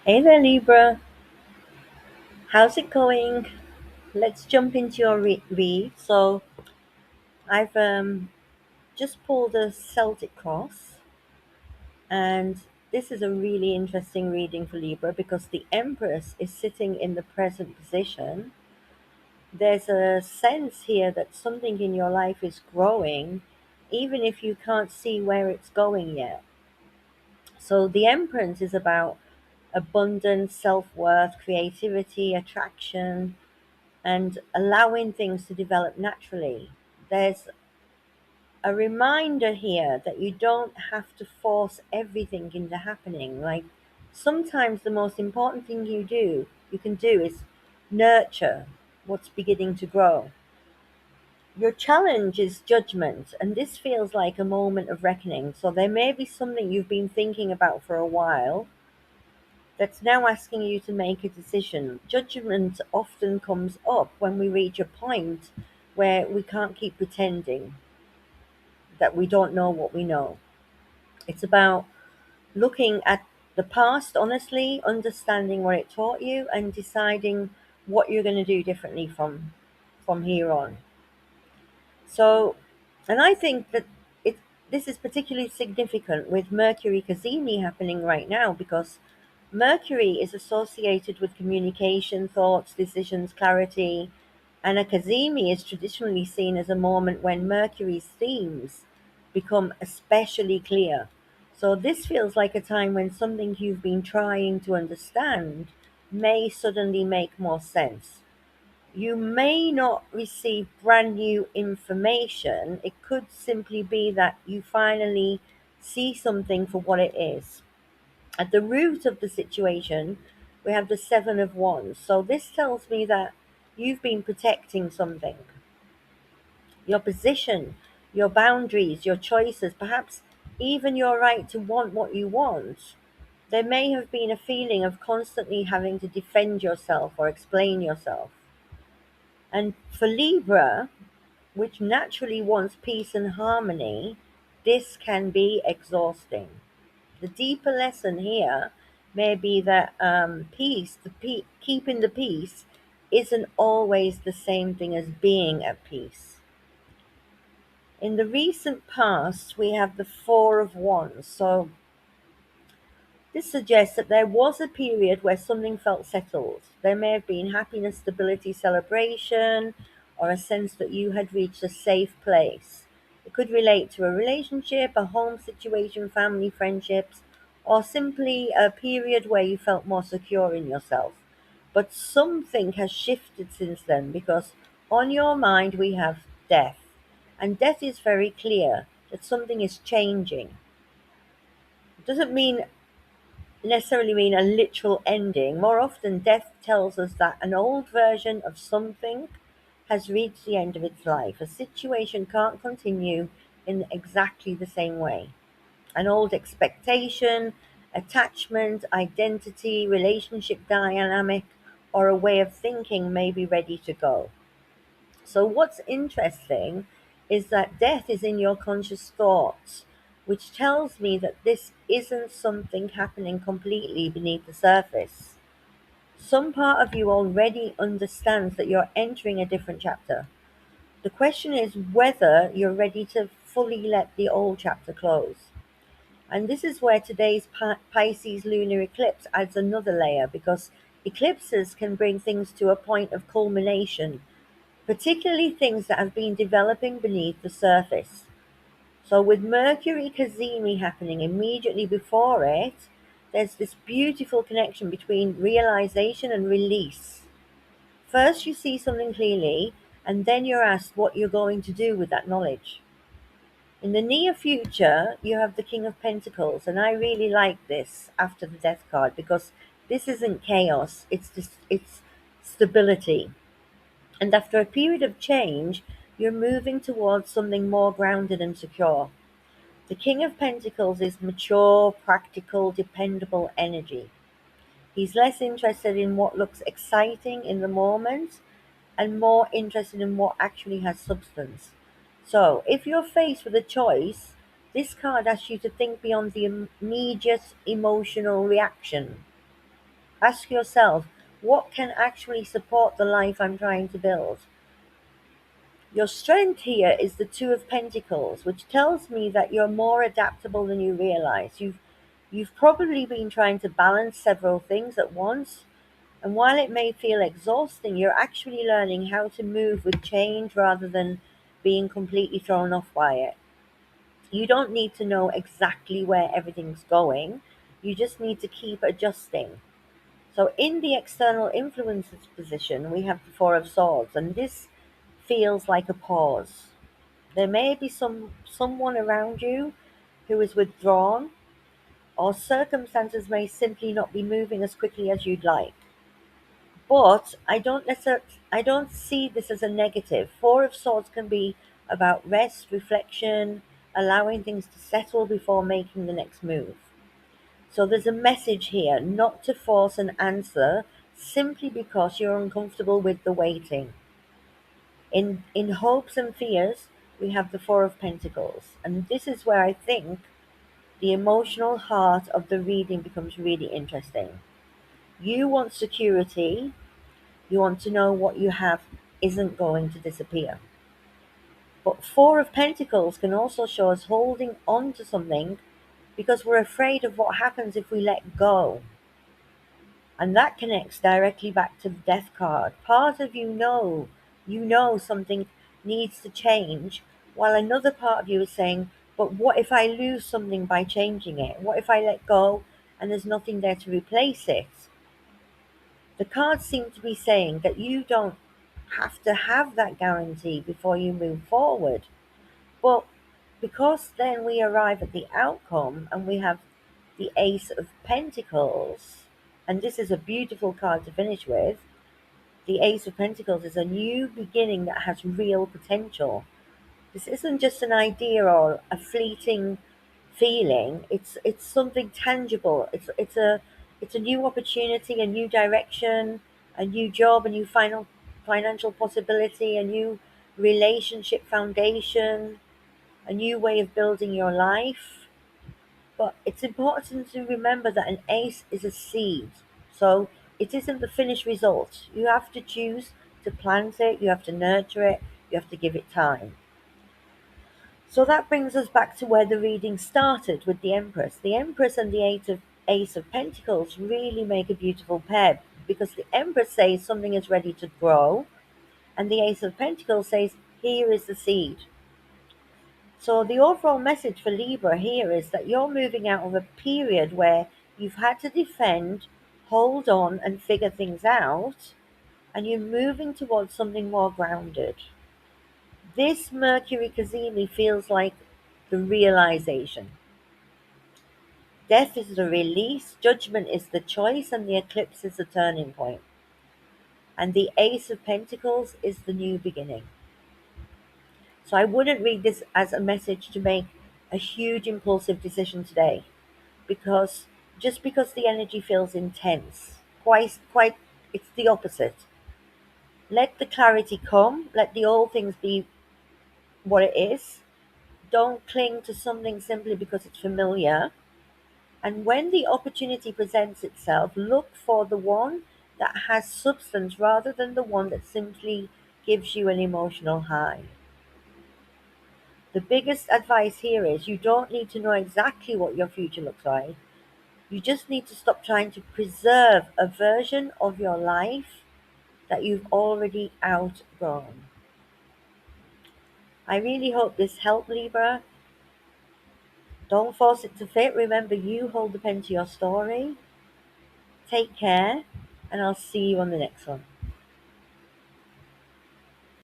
Hey there, Libra. How's it going? Let's jump into your read. So, I've just pulled a Celtic cross, and this is a really interesting reading for Libra because the Empress is sitting in the present position. There's a sense here that something in your life is growing, even if you can't see where it's going yet. So, the Empress is about abundance, self worth, creativity, attraction, and allowing things to develop naturally. There's a reminder here that you don't have to force everything into happening. Like sometimes the most important thing you can do is nurture what's beginning to grow. Your challenge is judgment, and this feels like a moment of reckoning. So there may be something you've been thinking about for a while that's now asking you to make a decision. Judgment often comes up when we reach a point where we can't keep pretending that we don't know what we know. It's about looking at the past honestly, understanding what it taught you, and deciding what you're going to do differently from here on. So, and I think that it this is particularly significant with Mercury Cazimi happening right now because Mercury is associated with communication, thoughts, decisions, clarity, and a Cazimi is traditionally seen as a moment when Mercury's themes become especially clear. So this feels like a time when something you've been trying to understand may suddenly make more sense. You may not receive brand new information. It could simply be that you finally see something for what it is. At the root of the situation, we have the Seven of Wands. So this tells me that you've been protecting something, your position, your boundaries, your choices, perhaps even your right to want what you want. There may have been a feeling of constantly having to defend yourself or explain yourself. And for Libra, which naturally wants peace and harmony, this can be exhausting. The deeper lesson here may be that keeping the peace, isn't always the same thing as being at peace. In the recent past, we have the Four of Wands. So this suggests that there was a period where something felt settled. There may have been happiness, stability, celebration, or a sense that you had reached a safe place. It could relate to a relationship, a home situation, family, friendships, or simply a period where you felt more secure in yourself. But something has shifted since then because on your mind we have death. And death is very clear that something is changing. It doesn't mean necessarily mean a literal ending. More often, death tells us that an old version of something has reached the end of its life. A situation can't continue in exactly the same way. An old expectation, attachment, identity, relationship dynamic, or a way of thinking may be ready to go. So, what's interesting is that death is in your conscious thoughts, which tells me that this isn't something happening completely beneath the surface. Some part of you already understands that you're entering a different chapter. The question is whether you're ready to fully let the old chapter close. And this is where today's Pisces lunar eclipse adds another layer because eclipses can bring things to a point of culmination, particularly things that have been developing beneath the surface. So, with Mercury Cazimi happening immediately before it, there's this beautiful connection between realization and release. First, you see something clearly, and then you're asked what you're going to do with that knowledge. In the near future, you have the King of Pentacles, and I really like this after the Death card because this isn't chaos, it's stability. And after a period of change, you're moving towards something more grounded and secure. The King of Pentacles is mature, practical, dependable energy. He's less interested in what looks exciting in the moment and more interested in what actually has substance. So, if you're faced with a choice, this card asks you to think beyond the immediate emotional reaction. Ask yourself, what can actually support the life I'm trying to build? Your strength here is the Two of Pentacles, which tells me that you're more adaptable than you realize. You've probably been trying to balance several things at once, and while it may feel exhausting, you're actually learning how to move with change rather than being completely thrown off by it. You don't need to know exactly where everything's going. You just need to keep adjusting. So in the external influences position, we have the Four of Swords, and this feels like a pause. There may be someone around you who is withdrawn, or circumstances may simply not be moving as quickly as you'd like. But I don't see this as a negative. Four of Swords can be about rest, reflection, allowing things to settle before making the next move. So there's a message here not to force an answer simply because you're uncomfortable with the waiting. In hopes and fears, we have the Four of Pentacles. And this is where I think the emotional heart of the reading becomes really interesting. You want security, you want to know what you have isn't going to disappear. But Four of Pentacles can also show us holding on to something because we're afraid of what happens if we let go. And that connects directly back to the Death card. Part of you know something needs to change, while another part of you is saying, but what if I lose something by changing it? What if I let go and there's nothing there to replace it? The cards seem to be saying that you don't have to have that guarantee before you move forward. But because then we arrive at the outcome and we have the Ace of Pentacles, and this is a beautiful card to finish with. The Ace of Pentacles is a new beginning that has real potential. This isn't just an idea or a fleeting feeling. It's something tangible. It's a new opportunity, a new direction, a new job, a new financial possibility, a new relationship foundation, a new way of building your life. But it's important to remember that an ace is a seed. So it isn't the finished result. You have to choose to plant it, you have to nurture it, you have to give it time. So that brings us back to where the reading started with the Empress. The Empress and the Ace of Pentacles really make a beautiful pair because the Empress says something is ready to grow, and the Ace of Pentacles says, here is the seed. So the overall message for Libra here is that you're moving out of a period where you've had to defend, hold on, and figure things out, and you're moving towards something more grounded. This Mercury Cazimi feels like the realization. Death is the release, judgment is the choice, and the eclipse is the turning point. And the Ace of Pentacles is the new beginning. So I wouldn't read this as a message to make a huge impulsive decision today, because just because the energy feels intense, quite it's the opposite. Let the clarity come, let the old things be what it is. Don't cling to something simply because it's familiar. And when the opportunity presents itself, look for the one that has substance rather than the one that simply gives you an emotional high. The biggest advice here is you don't need to know exactly what your future looks like. You just need to stop trying to preserve a version of your life that you've already outgrown. I really hope this helped, Libra. Don't force it to fit. Remember, you hold the pen to your story. Take care, and I'll see you on the next one.